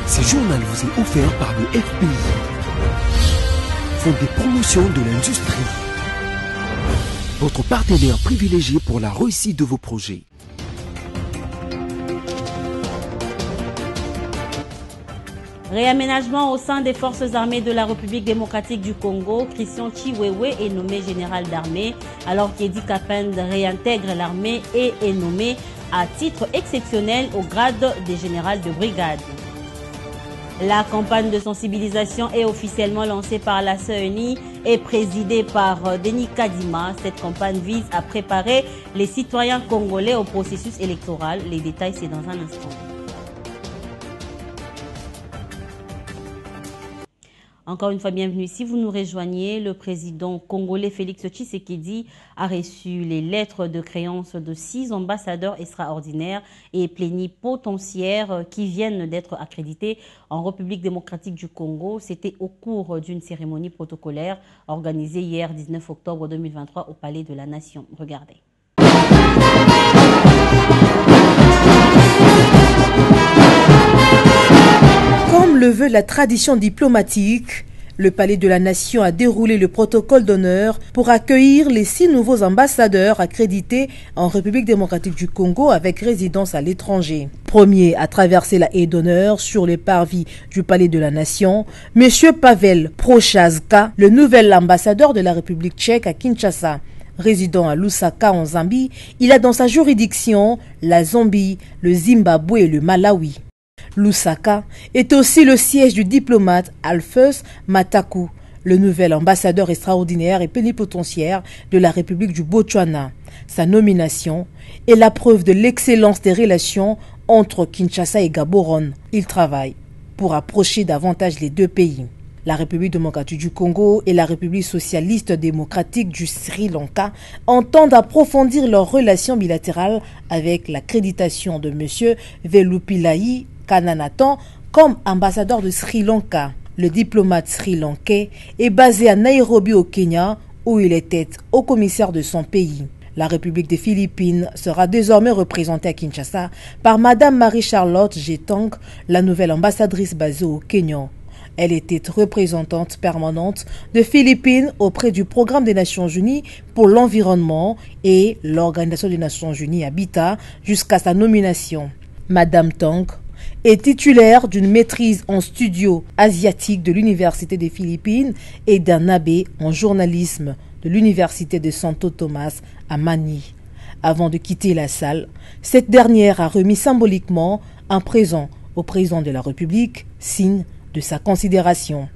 Ce journal vous est offert par le FPI, Fonds de promotion de l'industrie, votre partenaire privilégié pour la réussite de vos projets. Réaménagement au sein des forces armées de la République démocratique du Congo. Christian Chiwewe est nommé général d'armée, alors qu'Edi Kapend réintègre l'armée et est nommé à titre exceptionnel au grade de général de brigade. La campagne de sensibilisation est officiellement lancée par la CENI et présidée par Denis Kadima. Cette campagne vise à préparer les citoyens congolais au processus électoral. Les détails, c'est dans un instant. Encore une fois, bienvenue. Si vous nous rejoignez, le président congolais Félix Tshisekedi a reçu les lettres de créance de 6 ambassadeurs extraordinaires et plénipotentiaires qui viennent d'être accrédités en République démocratique du Congo. C'était au cours d'une cérémonie protocolaire organisée hier 19 octobre 2023 au Palais de la Nation. Regardez. Comme le veut la tradition diplomatique, le Palais de la Nation a déroulé le protocole d'honneur pour accueillir les 6 nouveaux ambassadeurs accrédités en République démocratique du Congo avec résidence à l'étranger. Premier à traverser la haie d'honneur sur les parvis du Palais de la Nation, M. Pavel Prochazka, le nouvel ambassadeur de la République tchèque à Kinshasa. Résident à Lusaka en Zambie, il a dans sa juridiction la Zambie, le Zimbabwe et le Malawi. Lusaka est aussi le siège du diplomate Alphonse Mataku, le nouvel ambassadeur extraordinaire et plénipotentiaire de la République du Botswana. Sa nomination est la preuve de l'excellence des relations entre Kinshasa et Gaborone. Il travaille pour approcher davantage les deux pays. La République démocratique du Congo et la République socialiste démocratique du Sri Lanka entendent approfondir leurs relations bilatérales avec l'accréditation de M. Velupillai Kannanathan comme ambassadeur de Sri Lanka. Le diplomate sri-lankais est basé à Nairobi au Kenya où il était haut commissaire de son pays. La République des Philippines sera désormais représentée à Kinshasa par Madame Marie-Charlotte Jetang, la nouvelle ambassadrice basée au Kenya. Elle était représentante permanente de Philippines auprès du Programme des Nations Unies pour l'environnement et l'Organisation des Nations Unies Habitat jusqu'à sa nomination. Madame Tang est titulaire d'une maîtrise en studio asiatique de l'Université des Philippines et d'un AB en journalisme de l'Université de Santo Tomas à Mani. Avant de quitter la salle, cette dernière a remis symboliquement un présent au président de la République, signe de sa considération.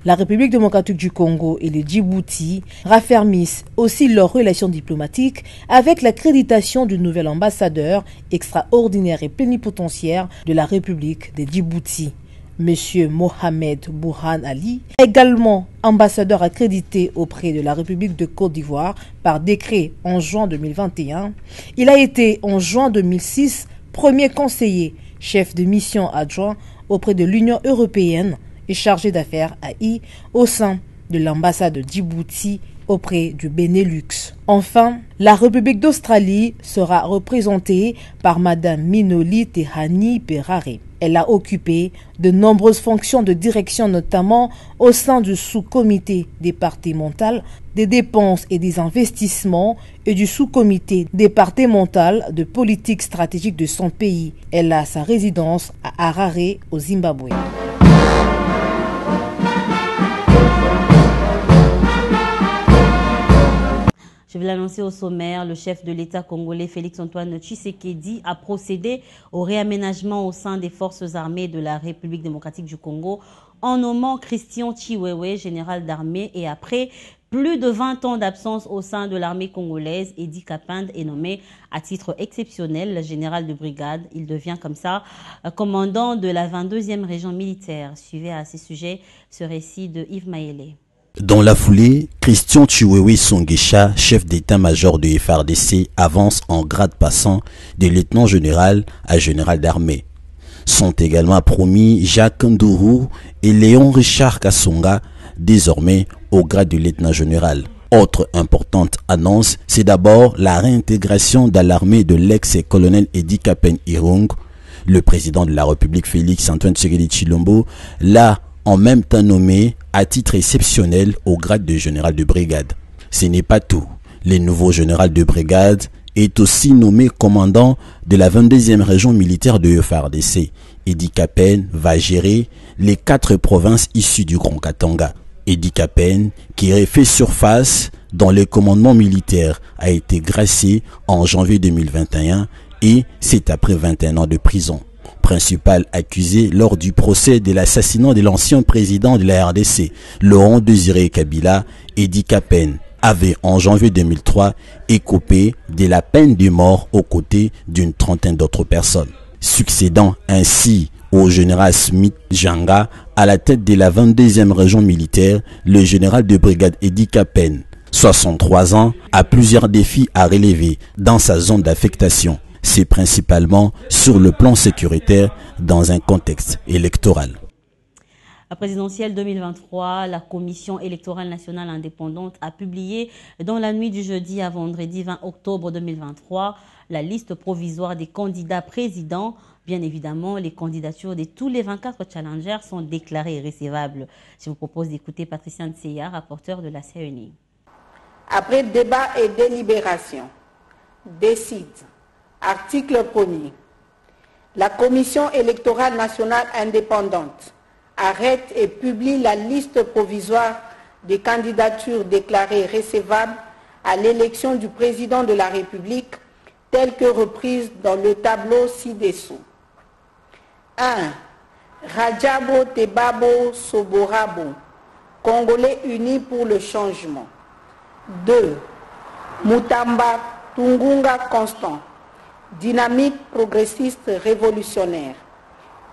La République démocratique du Congo et le Djibouti raffermissent aussi leurs relations diplomatiques avec l'accréditation du nouvel ambassadeur extraordinaire et plénipotentiaire de la République de Djibouti, M. Mohamed Burhan Ali, également ambassadeur accrédité auprès de la République de Côte d'Ivoire par décret en juin 2021. Il a été en juin 2006 premier conseiller, chef de mission adjoint auprès de l'Union européenne et chargé d'affaires AI au sein de l'ambassade de Djibouti auprès du Benelux. Enfin, la République d'Australie sera représentée par Madame Minoli Tehani Perare. Elle a occupé de nombreuses fonctions de direction, notamment au sein du sous-comité départemental des dépenses et des investissements et du sous-comité départemental de politique stratégique de son pays. Elle a sa résidence à Harare, au Zimbabwe. Je vais l'annoncer au sommaire, le chef de l'État congolais Félix-Antoine Tshisekedi a procédé au réaménagement au sein des forces armées de la République démocratique du Congo en nommant Christian Chiwewe général d'armée et après plus de 20 ans d'absence au sein de l'armée congolaise, Edi Kapend est nommé à titre exceptionnel général de brigade. Il devient comme ça commandant de la 22e région militaire. Suivez à ces sujets ce récit de Yves Maélé. Dans la foulée, Christian Chiwewe Songesha, chef d'état-major de FARDC, avance en grade passant de lieutenant général à général d'armée. Sont également promis Jacques Ndourou et Léon Richard Kassonga, désormais au grade de lieutenant général. Autre importante annonce, c'est d'abord la réintégration dans l'armée de l'ex-colonel Edi Kapend Irung, Le président de la République, Félix Antoine Tshisekedi Tshilombo, l'a en même temps nommé à titre exceptionnel au grade de général de brigade. Ce n'est pas tout. Le nouveau général de brigade est aussi nommé commandant de la 22e région militaire de FARDC. Edi Kapen va gérer les 4 provinces issues du Grand Katanga. Edi Kapen, qui aurait fait surface dans les commandements militaires, a été gracié en janvier 2021 et c'est après 21 ans de prison. Principal accusé lors du procès de l'assassinat de l'ancien président de la RDC, Laurent Désiré Kabila, Edi Kapen avait en janvier 2003 écopé de la peine de mort aux côtés d'une trentaine d'autres personnes. Succédant ainsi au général Smith Janga à la tête de la 22e région militaire, le général de brigade Edi Kapen, 63 ans, a plusieurs défis à relever dans sa zone d'affectation. C'est principalement sur le plan sécuritaire dans un contexte électoral. La présidentielle 2023, la Commission électorale nationale indépendante a publié dans la nuit du jeudi à vendredi 20 octobre 2023 la liste provisoire des candidats présidents. Bien évidemment, les candidatures de tous les 24 challengers sont déclarées irrécevables. Je vous propose d'écouter Patricia Ntseya, rapporteur de la CENI. Après débat et délibération, décide, article 1er, la Commission électorale nationale indépendante arrête et publie la liste provisoire des candidatures déclarées recevables à l'élection du président de la République, telle que reprise dans le tableau ci-dessous. 1. Rajabo Tebabo Soborabo, Congolais unis pour le changement. 2. Mutamba Tungunga Constant, dynamique progressiste révolutionnaire.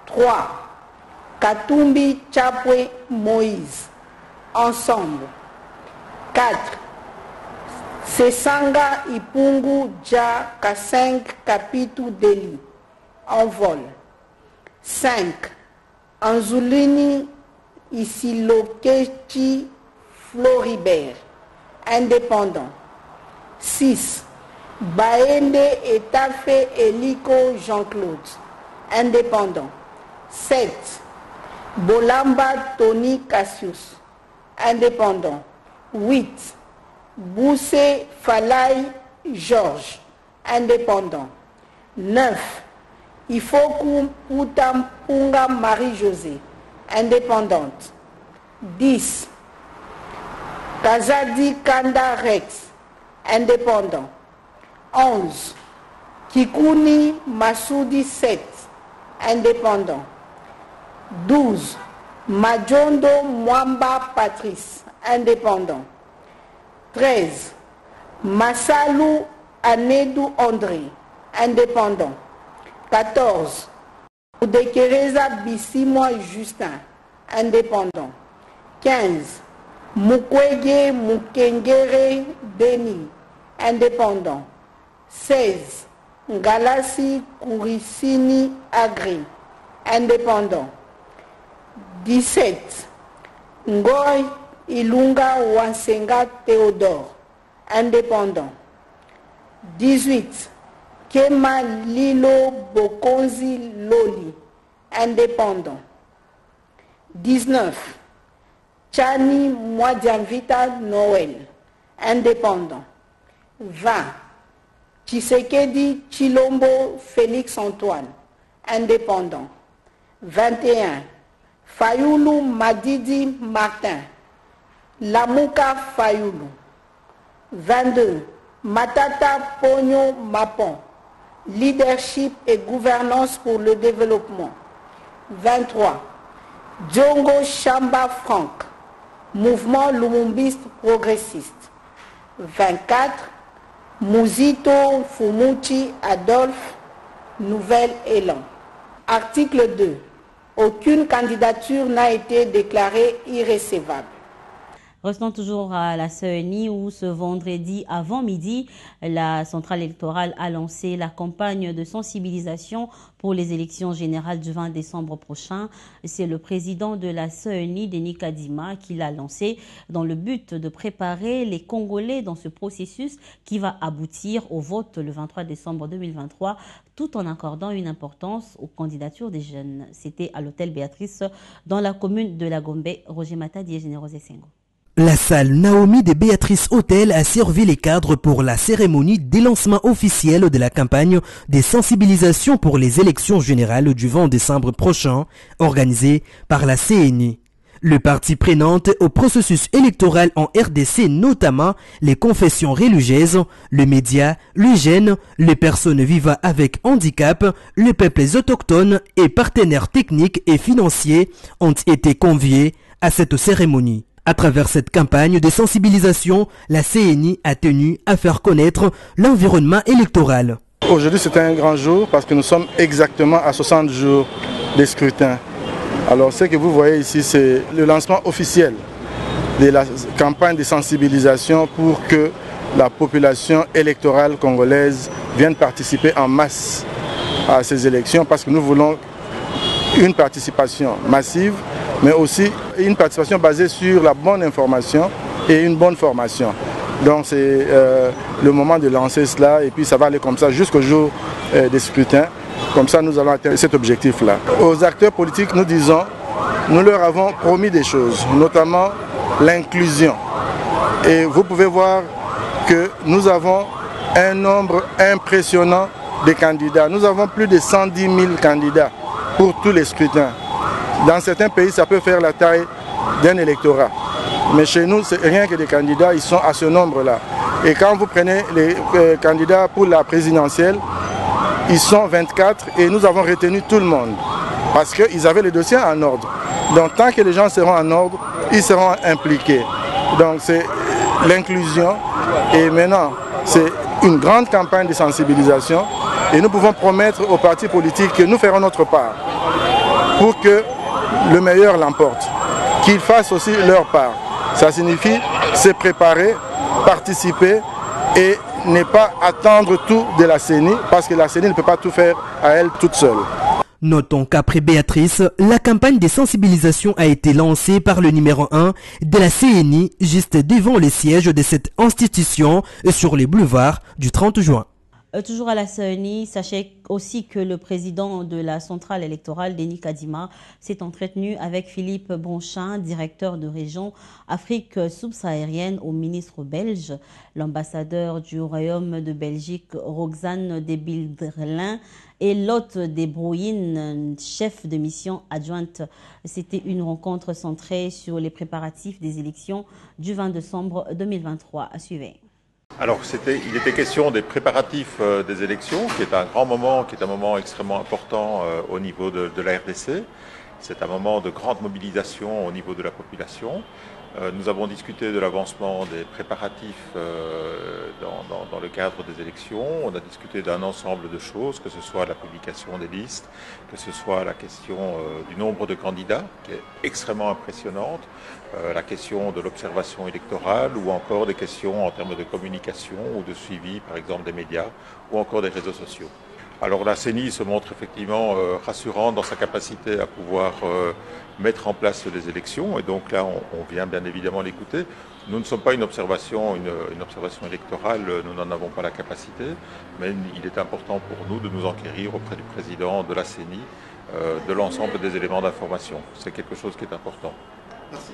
3. Katumbi Chapwe Moïse, ensemble. 4. Sesanga Ipungu Ja Kaseng Kapitu Deli, en vol. 5. Anzulini Isilokechi Floribert, indépendant. 6. Baende Etafe Eliko Jean-Claude, indépendant. 7. Bolamba Tony Cassius, indépendant. 8. Boussé Falay Georges, indépendant. 9. Ifoku Putampunga Marie-Josée, indépendante. 10. Kazadi Kanda Rex, indépendant. 11. Kikuni Massoudi 7, indépendant. 12. Majondo Mwamba Patrice, indépendant. 13. Massalou Anedou André, indépendant. 14. Oudekereza Bissimoa Justin, indépendant. 15. Mukwege Mukengere Denis, indépendant. 16. Ngalasi Kourisini Agri, indépendant. 17. Ngoy Ilunga Wansenga Théodore, indépendant. 18. Kema Lilo Bokonzi Loli, indépendant. 19. Chani Mwadianvita Noël, indépendant. 20. Tshisekedi Tshilombo Félix Antoine, indépendant. 21. Fayoulou Madidi Martin, Lamouka Fayoulou. 22. Matata Pogno Mapon, leadership et gouvernance pour le développement. 23. Djongo Chamba Franck, mouvement lumumbiste progressiste. 24. Mouzito Fumuchi Adolphe, Nouvel Élan. Article 2. Aucune candidature n'a été déclarée irrécevable. Restons toujours à la CENI où ce vendredi avant midi, la centrale électorale a lancé la campagne de sensibilisation pour les élections générales du 20 décembre prochain. C'est le président de la CENI, Denis Kadima, qui l'a lancé dans le but de préparer les Congolais dans ce processus qui va aboutir au vote le 23 décembre 2023, tout en accordant une importance aux candidatures des jeunes. C'était à l'hôtel Béatrice dans la commune de la Gombe. Roger Matadi et Générose Sengo. La salle Naomi de Béatrice Hôtel a servi les cadres pour la cérémonie des lancements officiels de la campagne des sensibilisations pour les élections générales du 20 décembre prochain, organisée par la CENI. Le parti prenante au processus électoral en RDC, notamment les confessions religieuses, les médias, les jeunes, les personnes vivant avec handicap, les peuples autochtones et partenaires techniques et financiers ont été conviés à cette cérémonie. À travers cette campagne de sensibilisation, la CENI a tenu à faire connaître l'environnement électoral. Aujourd'hui, c'est un grand jour parce que nous sommes exactement à 60 jours des scrutins. Alors, ce que vous voyez ici, c'est le lancement officiel de la campagne de sensibilisation pour que la population électorale congolaise vienne participer en masse à ces élections parce que nous voulons une participation massive, mais aussi une participation basée sur la bonne information et une bonne formation. Donc c'est le moment de lancer cela et puis ça va aller comme ça jusqu'au jour des scrutins. Comme ça nous allons atteindre cet objectif-là. Aux acteurs politiques, nous disons, nous leur avons promis des choses, notamment l'inclusion. Et vous pouvez voir que nous avons un nombre impressionnant de candidats. Nous avons plus de 110 000 candidats pour tous les scrutins. Dans certains pays, ça peut faire la taille d'un électorat. Mais chez nous, c'est rien que des candidats, ils sont à ce nombre-là. Et quand vous prenez les candidats pour la présidentielle, ils sont 24 et nous avons retenu tout le monde. Parce qu'ils avaient les dossiers en ordre. Donc tant que les gens seront en ordre, ils seront impliqués. Donc c'est l'inclusion. Et maintenant, c'est une grande campagne de sensibilisation. Et nous pouvons promettre aux partis politiques que nous ferons notre part pour que le meilleur l'emporte, qu'ils fassent aussi leur part. Ça signifie se préparer, participer et ne pas attendre tout de la CENI, parce que la CENI ne peut pas tout faire à elle toute seule. Notons qu'après Béatrice, la campagne de sensibilisation a été lancée par le numéro 1 de la CENI, juste devant les sièges de cette institution sur les boulevards du 30 juin. Toujours à la CENI, sachez aussi que le président de la centrale électorale, Denis Kadima, s'est entretenu avec Philippe Bronchin, directeur de région Afrique subsaharienne au ministre belge. L'ambassadeur du Royaume de Belgique, Roxane de Bilderlin, et Lotte Desbrouillines, chef de mission adjointe. C'était une rencontre centrée sur les préparatifs des élections du 20 décembre 2023. À suivre. Alors il était question des préparatifs des élections, qui est un grand moment, qui est un moment extrêmement important au niveau de la RDC. C'est un moment de grande mobilisation au niveau de la population. Nous avons discuté de l'avancement des préparatifs dans le cadre des élections. On a discuté d'un ensemble de choses, que ce soit la publication des listes, que ce soit la question du nombre de candidats, qui est extrêmement impressionnante, la question de l'observation électorale, ou encore des questions en termes de communication ou de suivi, par exemple, des médias, ou encore des réseaux sociaux. Alors la CENI se montre effectivement rassurante dans sa capacité à pouvoir mettre en place les élections, et donc là on vient bien évidemment l'écouter. Nous ne sommes pas une observation électorale, nous n'en avons pas la capacité, mais il est important pour nous de nous enquérir auprès du président de la CENI de l'ensemble des éléments d'information. C'est quelque chose qui est important. Merci.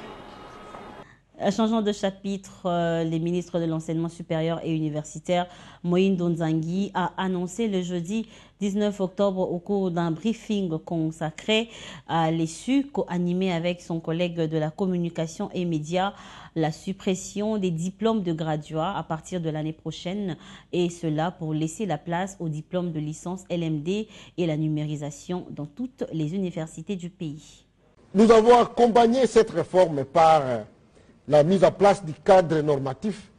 Changeant de chapitre, les ministres de l'enseignement supérieur et universitaire, Moïse Nzangi, a annoncé le jeudi 19 octobre au cours d'un briefing consacré à l'ESU, co-animé avec son collègue de la communication et médias, la suppression des diplômes de graduat à partir de l'année prochaine, et cela pour laisser la place aux diplômes de licence LMD et la numérisation dans toutes les universités du pays. Nous avons accompagné cette réforme par la mise en place du cadre normatif,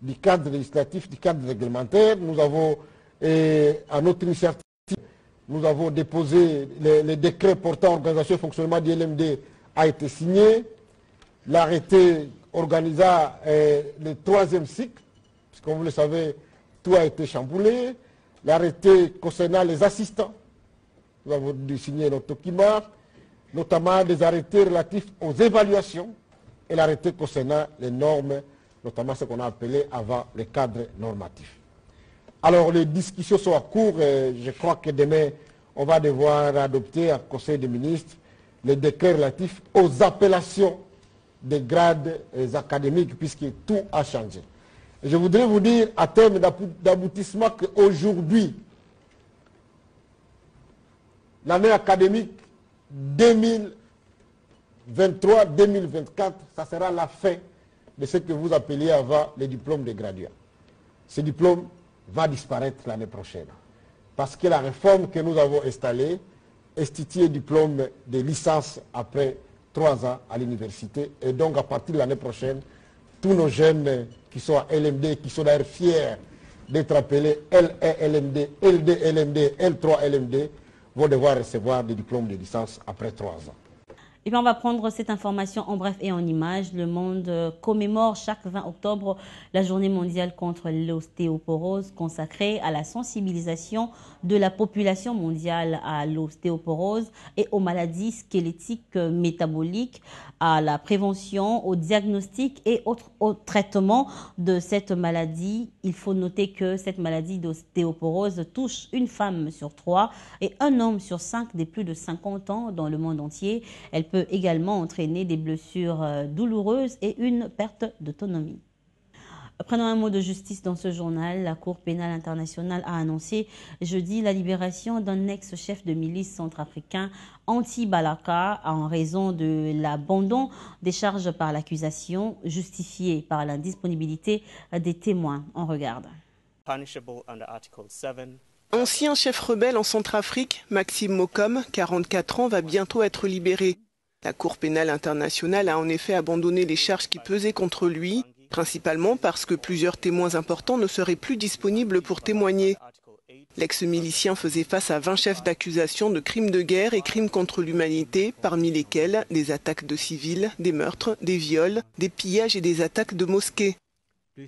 du cadre législatif, du cadre réglementaire. Nous avons, à notre initiative, nous avons déposé les décrets portant organisation et fonctionnement du LMD a été signé. L'arrêté organisa le 3e cycle, puisque comme vous le savez, tout a été chamboulé. L'arrêté concernant les assistants, nous avons dû signer notre document, notamment des arrêtés relatifs aux évaluations et l'arrêté concernant les normes, notamment ce qu'on a appelé avant les cadres normatifs. Alors les discussions sont en cours et je crois que demain on va devoir adopter en Conseil des ministres les décrets relatifs aux appellations des grades académiques puisque tout a changé. Et je voudrais vous dire à terme d'aboutissement qu'aujourd'hui, l'année académique 2023-2024, ça sera la fin de ce que vous appeliez avant les diplômes de graduats. Ce diplôme va disparaître l'année prochaine. Parce que la réforme que nous avons installée institue le diplôme de licence après 3 ans à l'université. Et donc à partir de l'année prochaine, tous nos jeunes qui sont à LMD, qui sont d'ailleurs fiers d'être appelés LE-LMD, LD-LMD, L3-LMD, vont devoir recevoir des diplômes de licence après 3 ans. Et puis on va prendre cette information en bref et en images. Le monde commémore chaque 20 octobre la journée mondiale contre l'ostéoporose consacrée à la sensibilisation de la population mondiale à l'ostéoporose et aux maladies squelettiques métaboliques, à la prévention, au diagnostic et au traitement de cette maladie. Il faut noter que cette maladie d'ostéoporose touche une femme sur 3 et un homme sur 5 des plus de 50 ans dans le monde entier. Elle peut également entraîner des blessures douloureuses et une perte d'autonomie. Prenons un mot de justice dans ce journal. La Cour pénale internationale a annoncé jeudi la libération d'un ex-chef de milice centrafricain anti-Balaka en raison de l'abandon des charges par l'accusation justifiée par l'indisponibilité des témoins. On regarde. Ancien chef rebelle en Centrafrique, Maxime Mokom, 44 ans, va bientôt être libéré. La Cour pénale internationale a en effet abandonné les charges qui pesaient contre lui, principalement parce que plusieurs témoins importants ne seraient plus disponibles pour témoigner. L'ex-milicien faisait face à 20 chefs d'accusation de crimes de guerre et crimes contre l'humanité, parmi lesquels des attaques de civils, des meurtres, des viols, des pillages et des attaques de mosquées.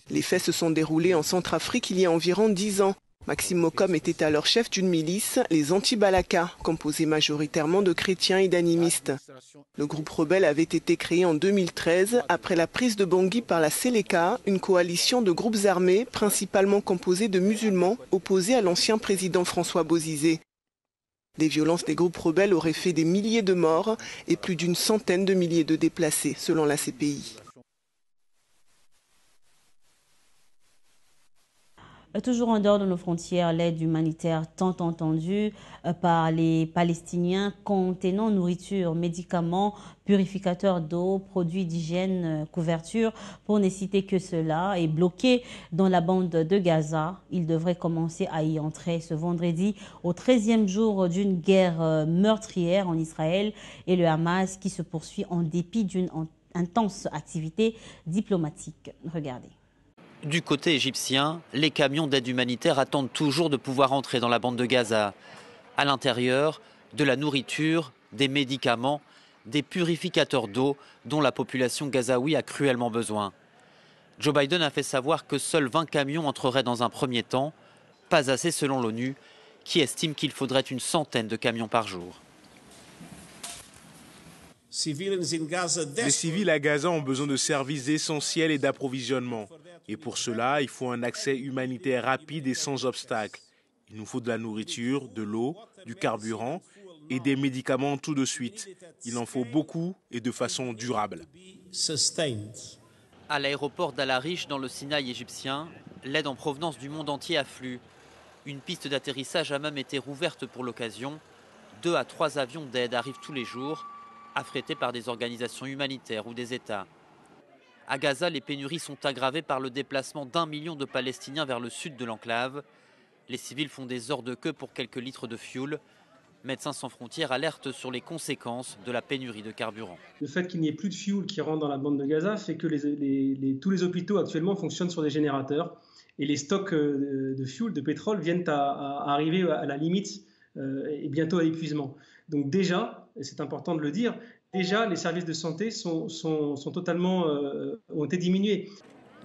Les faits se sont déroulés en Centrafrique il y a environ 10 ans. Maxime Mokom était alors chef d'une milice, les Anti-Balaka, composée majoritairement de chrétiens et d'animistes. Le groupe rebelle avait été créé en 2013 après la prise de Bangui par la Seleka, une coalition de groupes armés principalement composés de musulmans opposés à l'ancien président François Bozizé. Les violences des groupes rebelles auraient fait des milliers de morts et plus d'une centaine de milliers de déplacés, selon la CPI. Toujours en dehors de nos frontières, l'aide humanitaire tant entendue par les Palestiniens contenant nourriture, médicaments, purificateurs d'eau, produits d'hygiène, couverture, pour ne citer que cela, est bloquée dans la bande de Gaza. Il devrait commencer à y entrer ce vendredi au 13e jour d'une guerre meurtrière en Israël et le Hamas qui se poursuit en dépit d'une intense activité diplomatique. Regardez. Du côté égyptien, les camions d'aide humanitaire attendent toujours de pouvoir entrer dans la bande de Gaza. À l'intérieur, de la nourriture, des médicaments, des purificateurs d'eau dont la population gazaoui a cruellement besoin. Joe Biden a fait savoir que seuls 20 camions entreraient dans un premier temps, pas assez selon l'ONU, qui estime qu'il faudrait une centaine de camions par jour. Les civils à Gaza ont besoin de services essentiels et d'approvisionnement. Et pour cela, il faut un accès humanitaire rapide et sans obstacle. Il nous faut de la nourriture, de l'eau, du carburant et des médicaments tout de suite. Il en faut beaucoup et de façon durable. À l'aéroport d'Al-Arish, dans le Sinaï égyptien, l'aide en provenance du monde entier afflue. Une piste d'atterrissage a même été rouverte pour l'occasion. 2 à 3 avions d'aide arrivent tous les jours, affrétés par des organisations humanitaires ou des États. À Gaza, les pénuries sont aggravées par le déplacement d'1 million de Palestiniens vers le sud de l'enclave. Les civils font des heures de queue pour quelques litres de fioul. Médecins sans frontières alertent sur les conséquences de la pénurie de carburant. Le fait qu'il n'y ait plus de fioul qui rentre dans la bande de Gaza fait que tous les hôpitaux actuellement fonctionnent sur des générateurs et les stocks de fioul, de pétrole, viennent à arriver à la limite et bientôt à l'épuisement. Donc déjà, et c'est important de le dire, déjà les services de santé sont totalement, ont été diminués.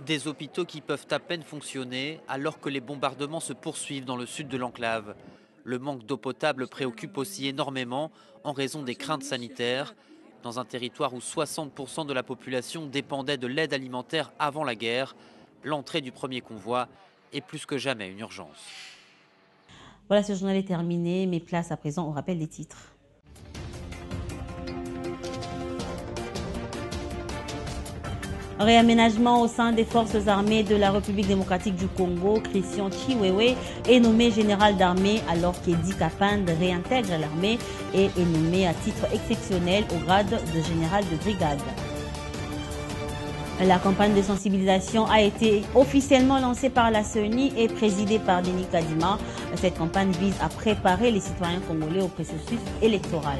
Des hôpitaux qui peuvent à peine fonctionner alors que les bombardements se poursuivent dans le sud de l'enclave. Le manque d'eau potable préoccupe aussi énormément en raison des craintes sanitaires. Dans un territoire où 60% de la population dépendait de l'aide alimentaire avant la guerre, l'entrée du premier convoi est plus que jamais une urgence. Voilà, ce journal est terminé, mais place à présent au rappel des titres. Réaménagement au sein des forces armées de la République démocratique du Congo. Christian Chiwewe est nommé général d'armée alors qu'Edi Kapand réintègre l'armée et est nommé à titre exceptionnel au grade de général de brigade. La campagne de sensibilisation a été officiellement lancée par la CENI et présidée par Denis Kadima. Cette campagne vise à préparer les citoyens congolais au processus électoral.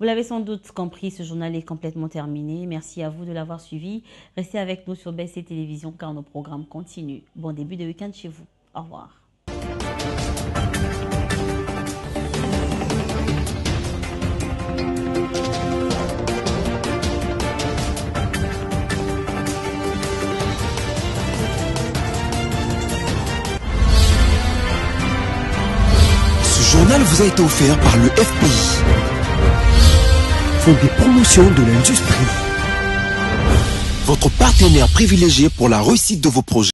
Vous l'avez sans doute compris, ce journal est complètement terminé. Merci à vous de l'avoir suivi. Restez avec nous sur BC Télévision car nos programmes continuent. Bon début de week-end chez vous. Au revoir. Ce journal vous a été offert par le FPI. Fonds des promotions de l'industrie. Votre partenaire privilégié pour la réussite de vos projets.